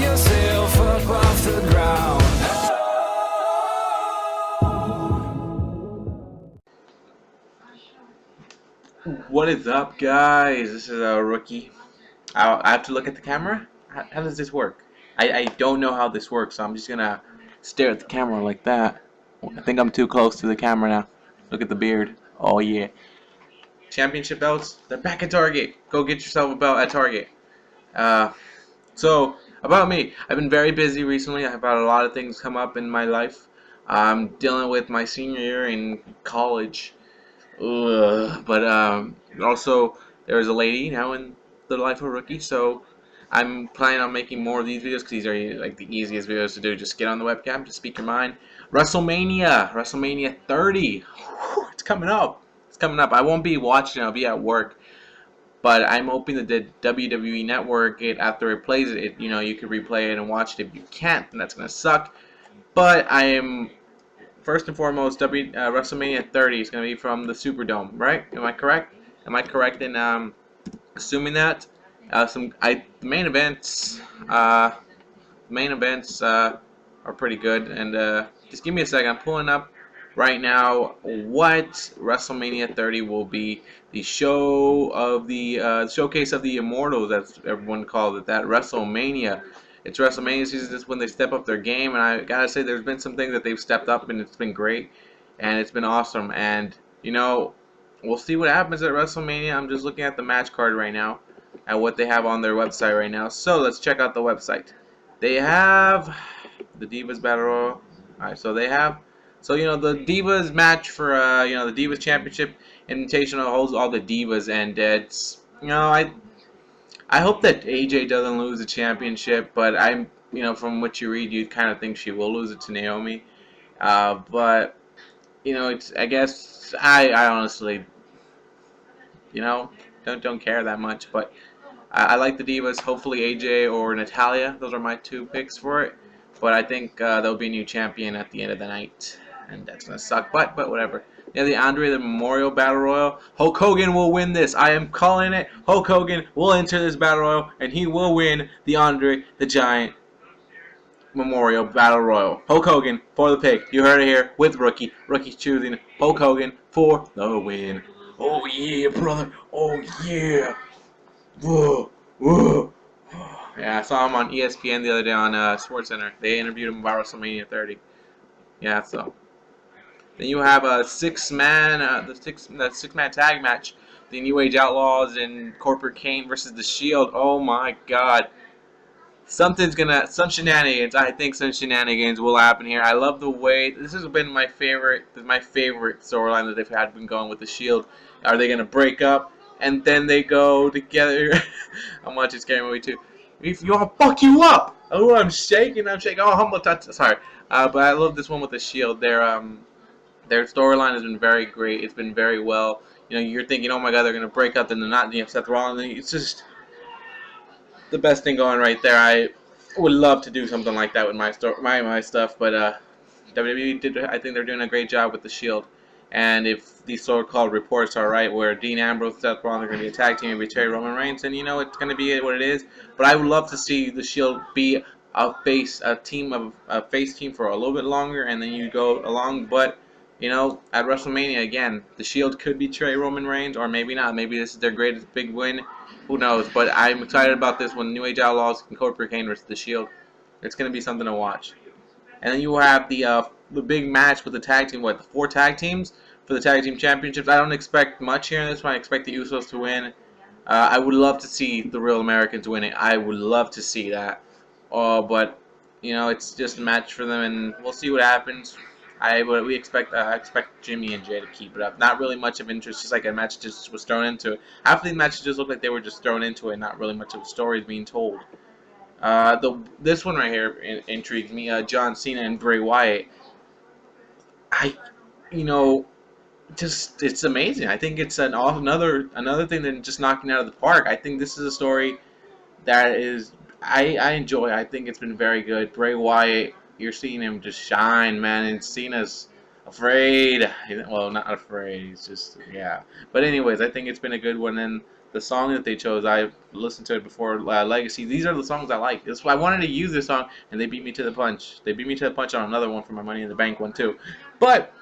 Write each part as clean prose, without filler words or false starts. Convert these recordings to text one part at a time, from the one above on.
yourself up off the ground. What is up, guys? This is a rookie. I have to look at the camera? How does this work? I don't know how this works, so I'm just gonna stare at the camera like that. I think I'm too close to the camera now. Look at the beard. Oh, yeah. Championship belts, they're back at Target. Go get yourself a belt at Target. Uh, so, about me. I've been very busy recently. I've had a lot of things come up in my life. I'm dealing with my senior year in college. Ugh. But also there's a lady now in the life of a rookie, so I'm planning on making more of these videos because these are like the easiest videos to do. Just get on the webcam, just speak your mind. WrestleMania 30. Whew, it's coming up. It's coming up. I won't be watching. I'll be at work. But I'm hoping that the WWE Network, after it plays it, you can replay it and watch it. If you can't, then that's gonna suck. But I am first and foremost, WrestleMania 30 is going to be from the Superdome, right? Am I correct? Am I correct in assuming that? The main events are pretty good. And just give me a second. I'm pulling up right now what WrestleMania 30 will be. The show of the showcase of the Immortals, as everyone calls it. That WrestleMania. It's WrestleMania season. This is when they step up their game, and I gotta say, there's been some things that they've stepped up, and it's been great, and it's been awesome. And we'll see what happens at WrestleMania. I'm just looking at the match card right now, at what they have on their website right now. So let's check out the website. They have the Divas Battle Royal. All right, so they have, the Divas match for the Divas Championship Invitational holds all the Divas, and it's I hope that AJ doesn't lose the championship, but from what you read, you kind of think she will lose it to Naomi. But I guess I honestly, don't care that much. But I like the Divas. Hopefully AJ or Natalya. Those are my two picks for it. But I think there'll be a new champion at the end of the night, and that's gonna suck. But whatever. Yeah, the Memorial Battle Royal. Hulk Hogan will win this. I am calling it. Hulk Hogan will enter this Battle Royal, and he will win the Andre the Giant Memorial Battle Royal. Hulk Hogan for the pick. You heard it here with Rookie. Rookie's choosing Hulk Hogan for the win. Oh yeah, brother. Oh yeah. Whoa, whoa. Yeah, I saw him on ESPN the other day on SportsCenter. They interviewed him about WrestleMania 30. Yeah, so. Then you have a six-man tag match. The New Age Outlaws and Corporate Kane versus the Shield. Oh my God. Some shenanigans. I think some shenanigans will happen here. I love the way this has been my favorite storyline that they've had been going with the Shield. Are they gonna break up and then they go together? I'm watching Scary Movie 2. If you want to fuck you up. Oh, I'm shaking. Oh, humble touch. Sorry. But I love this one with the Shield. Their storyline has been very great. It's been very well. You're thinking, oh my God, they're gonna break up, then they're not. Seth Rollins. It's just the best thing going right there. I would love to do something like that with my stuff, but WWE did. I think they're doing a great job with the Shield. And if these so-called reports are right, where Dean Ambrose and Seth Rollins are going to be a tag team and betray Roman Reigns, then it's going to be what it is. But I would love to see the Shield be a face team for a little bit longer, and then you go along. But at WrestleMania again, the Shield could betray Roman Reigns, or maybe not. Maybe this is their greatest big win. Who knows? But I'm excited about this one. New Age Outlaws and Cobra Kane versus the Shield. It's going to be something to watch. And then you have the big match with the tag team. The 4 tag teams for the tag team championships. I don't expect much here in this one. I expect the Usos to win. I would love to see the Real Americans winning. I would love to see that. But it's just a match for them, and we'll see what happens. I expect Jimmy and Jay to keep it up. Not really much of interest, just like a match just was thrown into it. Half of these matches just look like they were just thrown into it, not really much of a story is being told. This one right here intrigues me. John Cena and Bray Wyatt. It's amazing. I think it's another thing than just knocking out of the park. I think this is a story that I enjoy. I think it's been very good. Bray Wyatt, you're seeing him just shine, man, and Cena's afraid. Well, not afraid. He's just, yeah. But anyways, I think it's been a good one. And the song that they chose, I've listened to it before, Legacy. These are the songs I like. This I wanted to use this song, and they beat me to the punch. They beat me to the punch on another one for my Money in the Bank one too. But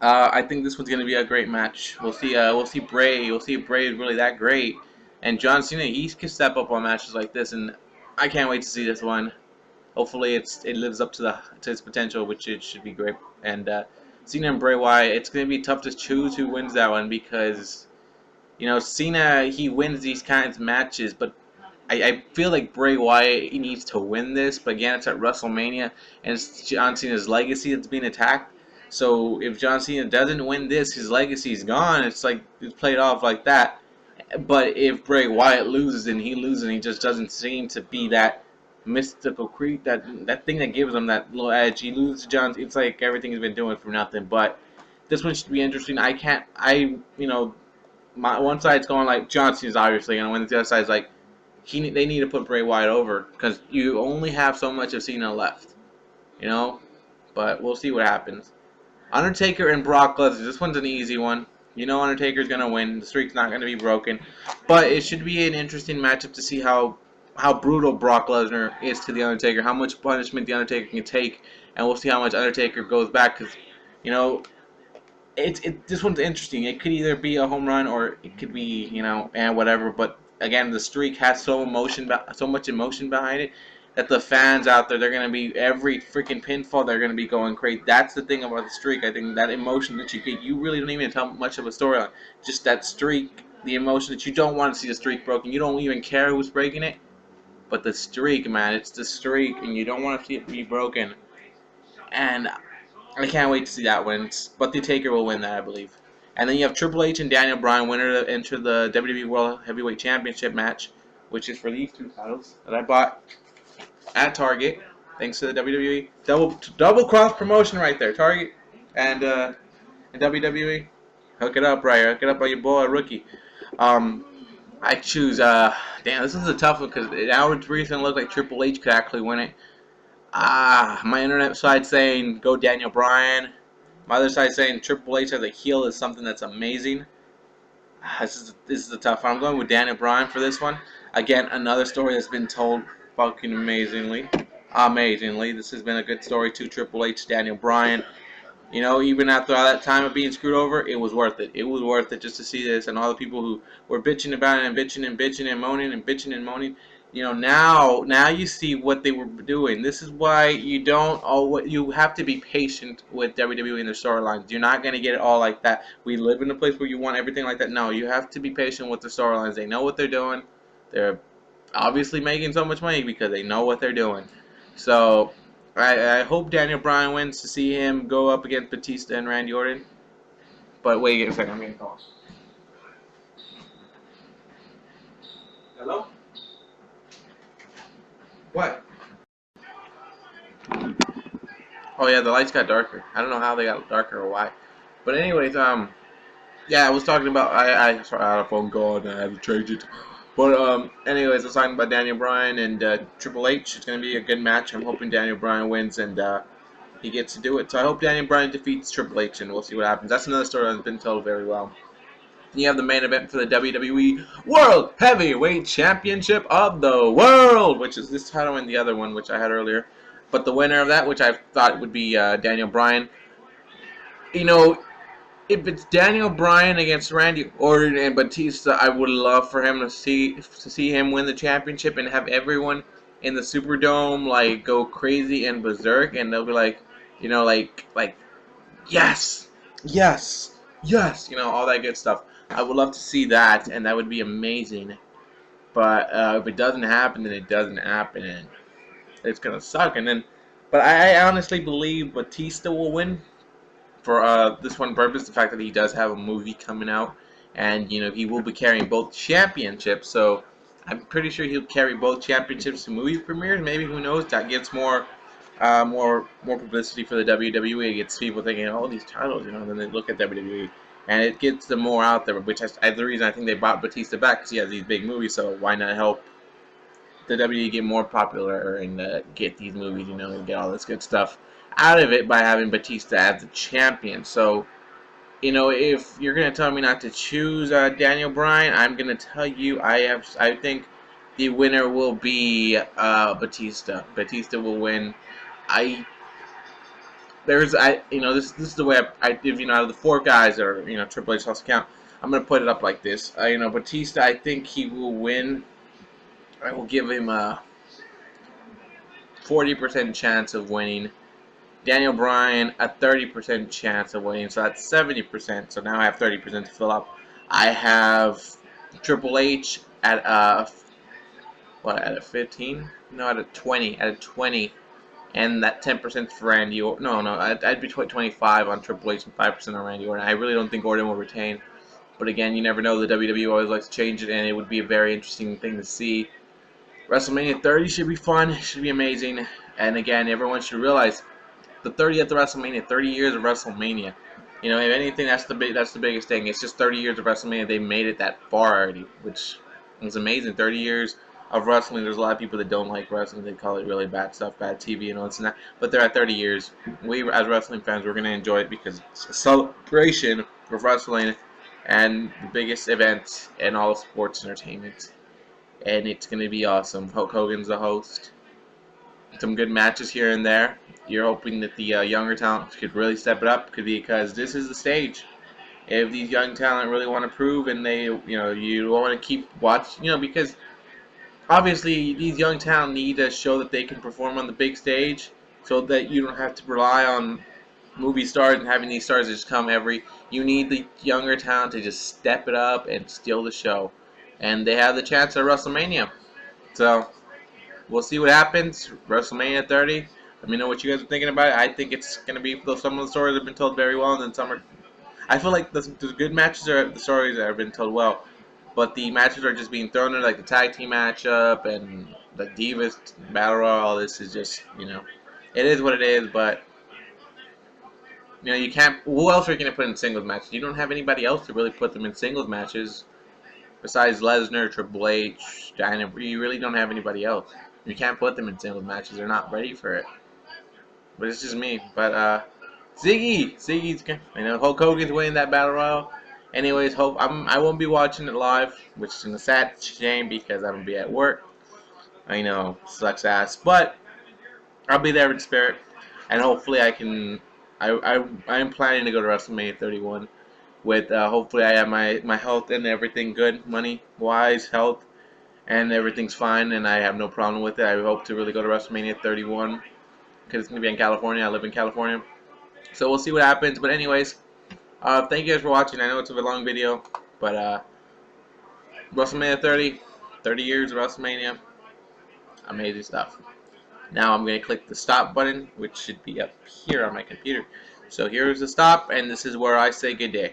I think this one's gonna be a great match. We'll see. We'll see Bray. We'll see if Bray is really that great. And John Cena, he can step up on matches like this, and I can't wait to see this one. Hopefully, it lives up to its potential, which it should be great. And Cena and Bray Wyatt, it's gonna be tough to choose who wins that one because Cena, he wins these kinds of matches, but I feel like Bray Wyatt, he needs to win this. But again, it's at WrestleMania, and it's John Cena's legacy that's being attacked. So if John Cena doesn't win this, his legacy's gone. It's like it's played off like that. But if Bray Wyatt loses and he loses, and he just doesn't seem to be that mystical creep, that thing that gives him that little edge. He loses to John. It's like everything he's been doing for nothing. But this one should be interesting. One side's going like John Cena's obviously gonna win. The other side's like they need to put Bray Wyatt over because you only have so much of Cena left, But we'll see what happens. Undertaker and Brock Lesnar. This one's an easy one. Undertaker's gonna win. The streak's not gonna be broken, but it should be an interesting matchup to see how brutal Brock Lesnar is to the Undertaker, how much punishment the Undertaker can take, and we'll see how much Undertaker goes back because this one's interesting. It could either be a home run or it could be and whatever. But again, the streak has so much emotion behind it that the fans out there, they're gonna be every freaking pinfall. They're gonna be going crazy. That's the thing about the streak. I think that emotion that you get, you really don't even tell much of a story on. Just that streak, the emotion that you don't want to see the streak broken. You don't even care who's breaking it. But the streak, man, it's the streak, and you don't want to see it be broken. And I can't wait to see that win. But the Taker will win that, I believe. And then you have Triple H and Daniel Bryan, winner to enter the WWE World Heavyweight Championship match, which is for these two titles that I bought at Target, thanks to the WWE. Double cross promotion right there, Target and WWE. Hook it up right here. Hook it up by your boy, Rookie. I choose, damn, this is a tough one because now it's recently look like Triple H could actually win it. My internet side saying go Daniel Bryan. My other side saying Triple H as a heel is something that's amazing. This is a tough one. I'm going with Daniel Bryan for this one. Again, another story that's been told fucking amazingly. This has been a good story too. Triple H, Daniel Bryan. Even after all that time of being screwed over, it was worth it. It was worth it just to see this, and all the people who were bitching about it and bitching and bitching and moaning and bitching and moaning. Now you see what they were doing. This is why you have to be patient with WWE and their storylines. You're not gonna get it all like that. We live in a place where you want everything like that. No, you have to be patient with the storylines. They know what they're doing. They're obviously making so much money because they know what they're doing. So I hope Daniel Bryan wins to see him go up against Batista and Randy Orton. But wait a second, I'm getting calls. Hello? What? Oh yeah, the lights got darker. I don't know how they got darker or why. But anyways, yeah, I was talking about sorry, I had a phone call and I had to change it. But anyways, I was talking about Daniel Bryan and Triple H. It's gonna be a good match. I'm hoping Daniel Bryan wins and he gets to do it. So I hope Daniel Bryan defeats Triple H, and we'll see what happens. That's another story that's been told very well. You have the main event for the WWE World Heavyweight Championship of the World, which is this title and the other one, which I had earlier. But the winner of that, which I thought would be Daniel Bryan, if it's Daniel Bryan against Randy Orton and Batista, I would love for him to see him win the championship and have everyone in the Superdome like go crazy and berserk, and they'll be like, like yes, yes, yes, all that good stuff. I would love to see that, and that would be amazing. But if it doesn't happen, then it doesn't happen, and it's gonna suck. But I honestly believe Batista will win for this one purpose: the fact that he does have a movie coming out, and he will be carrying both championships. So I'm pretty sure he'll carry both championships to movie premieres. Maybe, who knows? That gets more publicity for the WWE. It gets people thinking, oh, these titles, and then they look at WWE. And it gets them more out there, which is the reason I think they bought Batista back, because he has these big movies. So why not help the WWE get more popular and get these movies, and get all this good stuff out of it by having Batista as the champion. So You know, if you're gonna tell me not to choose Daniel Bryan, I'm gonna tell you I think the winner will be Batista. Batista will win. I this is the way if out of the four guys or Triple H lost count, I'm gonna put it up like this. Batista, I think he will win. I will give him a 40% chance of winning. Daniel Bryan, a 30% chance of winning, so that's 70%. So now I have 30% to fill up. I have Triple H at at a 15? No, at a 20. At a 20, and that 10% for Randy Orton. No, I'd be 25 on Triple H and 5% on Randy Orton. I really don't think Orton will retain. But again, you never know. The WWE always likes to change it, and it would be a very interesting thing to see. WrestleMania 30 should be fun. It should be amazing. And again, everyone should realize the 30th of WrestleMania, 30 years of WrestleMania. If anything, that's the biggest thing. It's just 30 years of WrestleMania. They made it that far already, which is amazing. 30 years of wrestling. There's a lot of people that don't like wrestling. They call it really bad stuff, bad TV, and all this and that. But they're at 30 years. We, as wrestling fans, we're gonna enjoy it because it's a celebration of wrestling and the biggest event in all of sports entertainment. And it's gonna be awesome. Hulk Hogan's the host. Some good matches here and there. You're hoping that the younger talent could really step it up, because this is the stage. If these young talent really want to prove, and you want to keep watching, because obviously these young talent need to show that they can perform on the big stage, so that you don't have to rely on movie stars and having these stars just come every. You need the younger talent to just step it up and steal the show, and they have the chance at WrestleMania. So we'll see what happens. WrestleMania 30. Let me know what you guys are thinking about it. I think it's going to be, though some of the stories have been told very well, and then some are. I feel like the good matches are the stories that have been told well, but the matches are just being thrown in, like the tag team matchup and the Divas Battle Royal. All this is just, it is what it is, but. You can't. Who else are you going to put in singles matches? You don't have anybody else to really put them in singles matches besides Lesnar, Triple H, Dynamite. You really don't have anybody else. You can't put them in singles matches. They're not ready for it. But it's just me. But Ziggy's. Hulk Hogan's winning that battle royal. Anyways, I won't be watching it live, which is a sad shame because I'm gonna be at work. I know, sucks ass, but I'll be there in spirit, and hopefully I can. I'm planning to go to WrestleMania 31 with hopefully I have my health and everything good, money wise, health, and everything's fine, and I have no problem with it. I hope to really go to WrestleMania 31 because it's gonna be in California. I live in California, so we'll see what happens. But anyways, thank you guys for watching. I know it's a long video, but WrestleMania 30 years of WrestleMania, amazing stuff. Now I'm going to click the stop button, which should be up here on my computer. So here's the stop, and this is where I say good day.